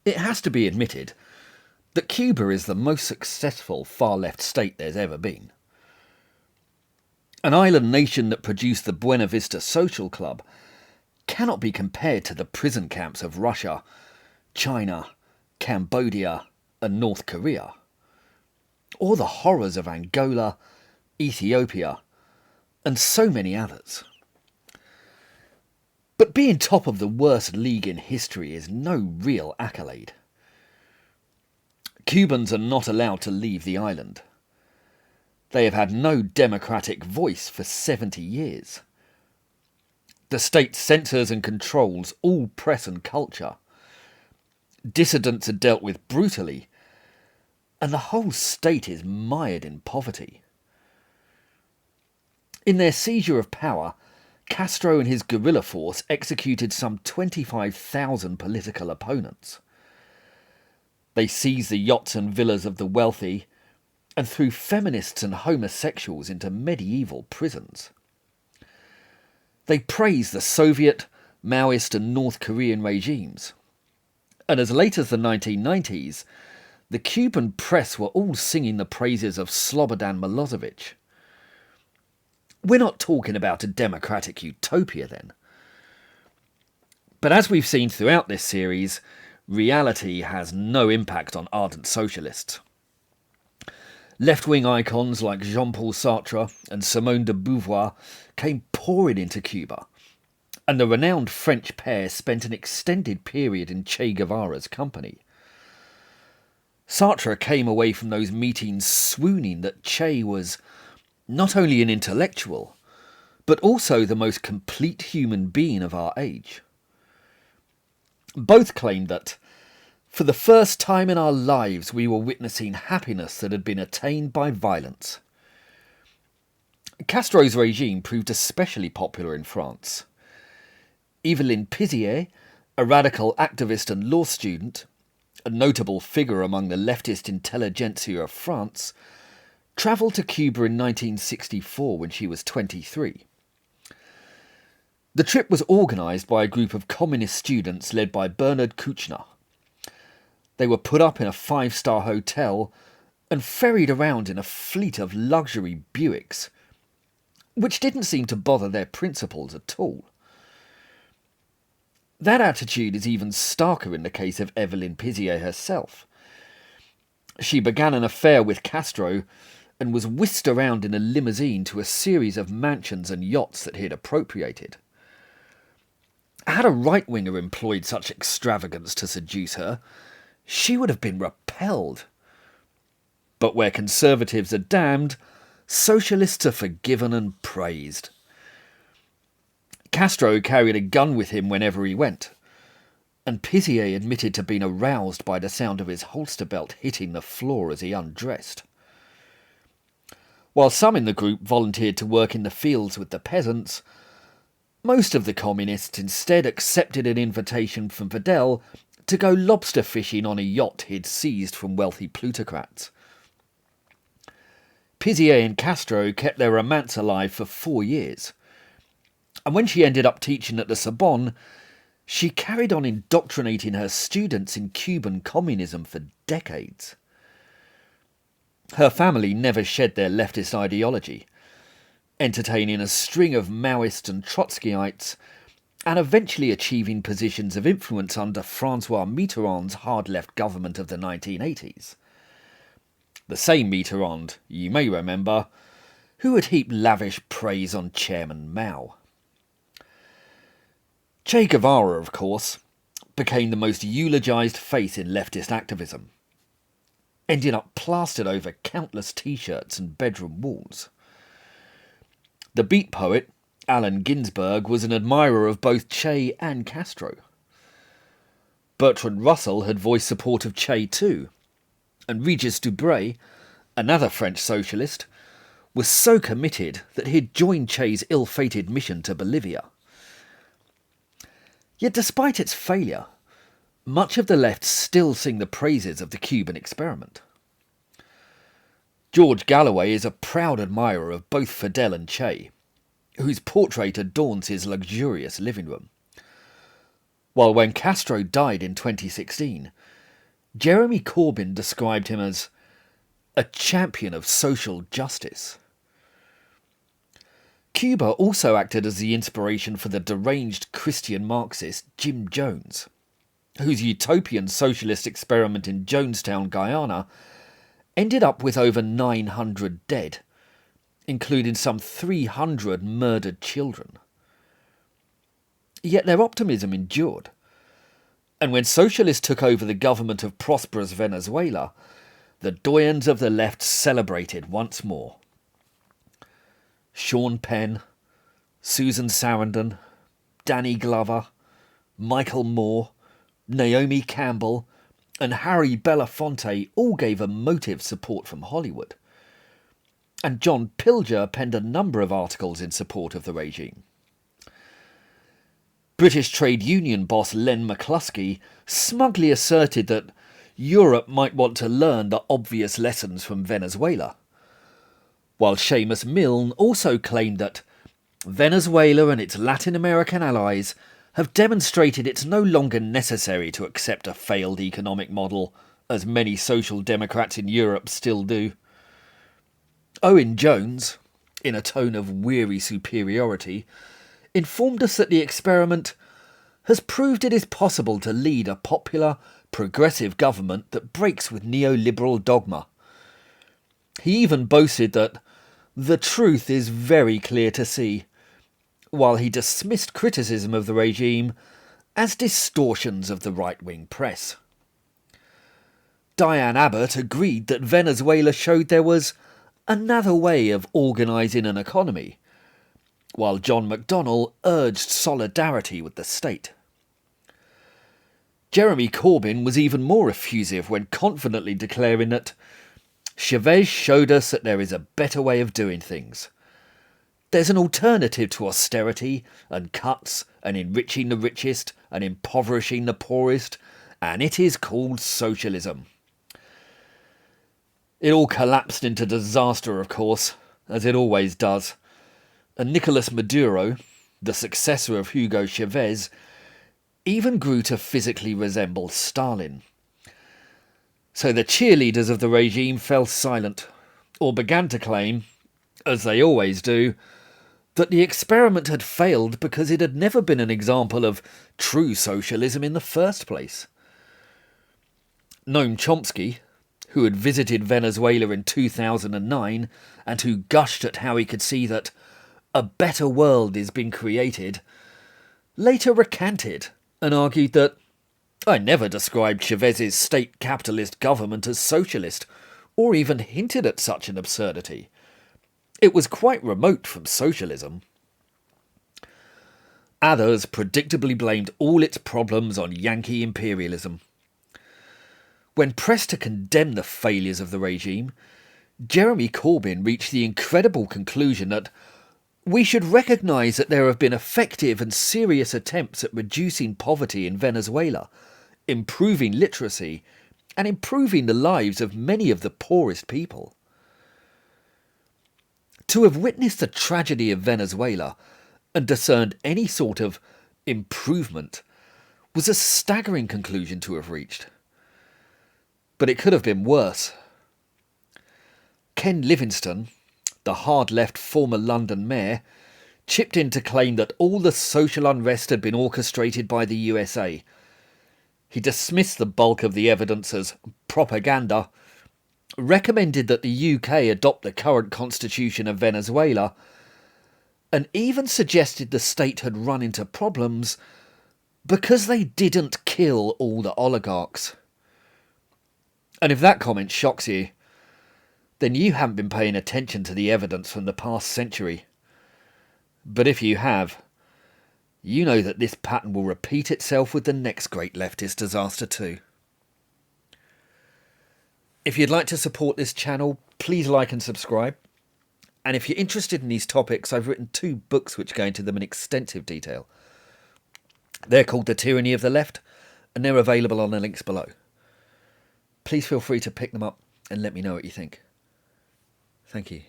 It has to be admitted that Cuba is the most successful far-left state there's ever been. An island nation that produced the Buena Vista Social Club cannot be compared to the prison camps of Russia, China, Cambodia and North Korea, or the horrors of Angola, Ethiopia and so many others. But being top of the worst league in history is no real accolade. Cubans are not allowed to leave the island. They have had no democratic voice for 70 years. The state censors and controls all press and culture. Dissidents are dealt with brutally, and the whole state is mired in poverty. In their seizure of power, Castro and his guerrilla force executed some 25,000 political opponents. They seized the yachts and villas of the wealthy and threw feminists and homosexuals into medieval prisons. They praised the Soviet, Maoist and North Korean regimes. And as late as the 1990s, the Cuban press were all singing the praises of Slobodan Milosevic. We're not talking about a democratic utopia then. But as we've seen throughout this series, reality has no impact on ardent socialists. Left-wing icons like Jean-Paul Sartre and Simone de Beauvoir came pouring into Cuba, and the renowned French pair spent an extended period in Che Guevara's company. Sartre came away from those meetings swooning that Che was not only an intellectual, but also the most complete human being of our age. Both claimed that, for the first time in our lives, we were witnessing happiness that had been attained by violence. Castro's regime proved especially popular in France. Eveline Pizier, a radical activist and law student, a notable figure among the leftist intelligentsia of France, travelled to Cuba in 1964 when she was 23. The trip was organised by a group of communist students led by Bernard Kouchner. They were put up in a 5-star hotel and ferried around in a fleet of luxury Buicks, which didn't seem to bother their principals at all. That attitude is even starker in the case of Eveline Pizier herself. She began an affair with Castro and was whisked around in a limousine to a series of mansions and yachts that he had appropriated. Had a right-winger employed such extravagance to seduce her, she would have been repelled. But where conservatives are damned, socialists are forgiven and praised. Castro carried a gun with him whenever he went, and Pizier admitted to being aroused by the sound of his holster belt hitting the floor as he undressed. While some in the group volunteered to work in the fields with the peasants, most of the communists instead accepted an invitation from Fidel to go lobster fishing on a yacht he'd seized from wealthy plutocrats. Pizier and Castro kept their romance alive for 4 years, and when she ended up teaching at the Sorbonne, she carried on indoctrinating her students in Cuban communism for decades. Her family never shed their leftist ideology, entertaining a string of Maoists and Trotskyites, and eventually achieving positions of influence under François Mitterrand's hard-left government of the 1980s. The same Mitterrand, you may remember, who had heaped lavish praise on Chairman Mao. Che Guevara, of course, became the most eulogised face in leftist activism, ending up plastered over countless t-shirts and bedroom walls. The beat poet, Allen Ginsberg, was an admirer of both Che and Castro. Bertrand Russell had voiced support of Che too, and Regis Debray, another French socialist, was so committed that he had joined Che's ill-fated mission to Bolivia. Yet despite its failure, much of the left still sing the praises of the Cuban experiment. George Galloway is a proud admirer of both Fidel and Che, whose portrait adorns his luxurious living room. While when Castro died in 2016, Jeremy Corbyn described him as a champion of social justice. Cuba also acted as the inspiration for the deranged Christian Marxist Jim Jones, whose utopian socialist experiment in Jonestown, Guyana, ended up with over 900 dead, including some 300 murdered children. Yet their optimism endured, and when socialists took over the government of prosperous Venezuela, the doyens of the left celebrated once more. Sean Penn, Susan Sarandon, Danny Glover, Michael Moore, Naomi Campbell, and Harry Belafonte all gave emotive support from Hollywood. And John Pilger penned a number of articles in support of the regime. British trade union boss Len McCluskey smugly asserted that Europe might want to learn the obvious lessons from Venezuela, while Seamus Milne also claimed that Venezuela and its Latin American allies have demonstrated it's no longer necessary to accept a failed economic model, as many social democrats in Europe still do. Owen Jones, in a tone of weary superiority, informed us that the experiment has proved it is possible to lead a popular, progressive government that breaks with neoliberal dogma. He even boasted that the truth is very clear to see, while he dismissed criticism of the regime as distortions of the right-wing press. Diane Abbott agreed that Venezuela showed there was another way of organising an economy, while John McDonnell urged solidarity with the state. Jeremy Corbyn was even more effusive when confidently declaring that Chavez showed us that there is a better way of doing things. There's an alternative to austerity and cuts and enriching the richest and impoverishing the poorest, and it is called socialism. It all collapsed into disaster, of course, as it always does, and Nicolas Maduro, the successor of Hugo Chavez, even grew to physically resemble Stalin. So the cheerleaders of the regime fell silent, or began to claim, as they always do, that the experiment had failed because it had never been an example of true socialism in the first place. Noam Chomsky, who had visited Venezuela in 2009 and who gushed at how he could see that a better world is being created, later recanted and argued that I never described Chavez's state capitalist government as socialist, or even hinted at such an absurdity. It was quite remote from socialism. Others predictably blamed all its problems on Yankee imperialism. When pressed to condemn the failures of the regime, Jeremy Corbyn reached the incredible conclusion that we should recognise that there have been effective and serious attempts at reducing poverty in Venezuela, improving literacy, and improving the lives of many of the poorest people. To have witnessed the tragedy of Venezuela and discerned any sort of improvement was a staggering conclusion to have reached. But it could have been worse. Ken Livingstone, the hard-left former London mayor, chipped in to claim that all the social unrest had been orchestrated by the USA. He dismissed the bulk of the evidence as propaganda, recommended that the UK adopt the current constitution of Venezuela, and even suggested the state had run into problems because they didn't kill all the oligarchs. And if that comment shocks you, then you haven't been paying attention to the evidence from the past century. But if you have, you know that this pattern will repeat itself with the next great leftist disaster too. If you'd like to support this channel, please like and subscribe. And if you're interested in these topics, I've written 2 books which go into them in extensive detail. They're called The Tyranny of the Left, and they're available on the links below. Please feel free to pick them up and let me know what you think. Thank you.